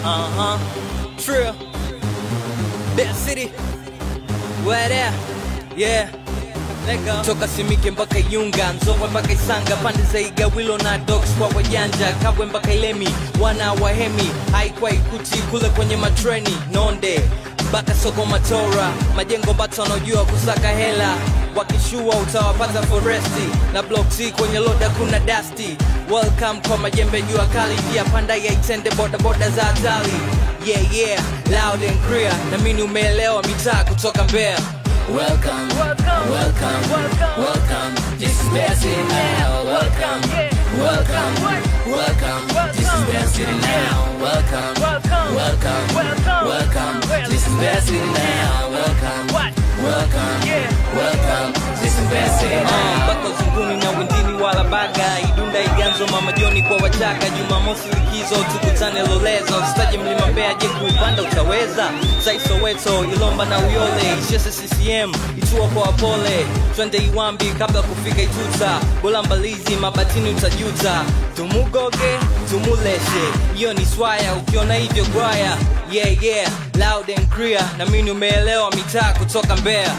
Trill, Bad City, where there? Yeah. Toka Simike mpaka Yunga, Nzovwe mpaka Isanga, pande za Igawilo na Dogs kwa wajanja, Kabwe mpaka Ilemi, wana wahemi, haikuwa ikuti kule kwenye matreni, Nonde mpaka Soko Matora, majengo bata wanojua kusaka hela, wakishua utawapata foresti, na block C kwenye loda kuna dusty. Welcome kwa majembe jua kali, pia panda ya itende boda boda za hatari. Yeah, loud and clear, na mimi umeelewa mitaa kutoka Mbeya. Welcome, this is Bad City now. Welcome, this is Bad City now. Welcome, this is Bad City now. Welcome, this is Bad City now. Bako zunguni na windini wala baga, Idunda Iganzo mama Joni kwa wachaka, Jumamosi likizo tukutane Lolezo, staji mlima Mbeya je kuipanda utaweza, Saiso Weto, Ilomba na Uyole, Ishese CCM, Itua kwa Apole, twende Iwambi kabla kufika Ituta, Bulambalizi mabatini utajuta, tumugoge, tumuleshe, iyo ni swaya, ukiona hivyo gwaya. Yeah, loud and clear, na mimi umeelewa mitaa kutoka Mbeya.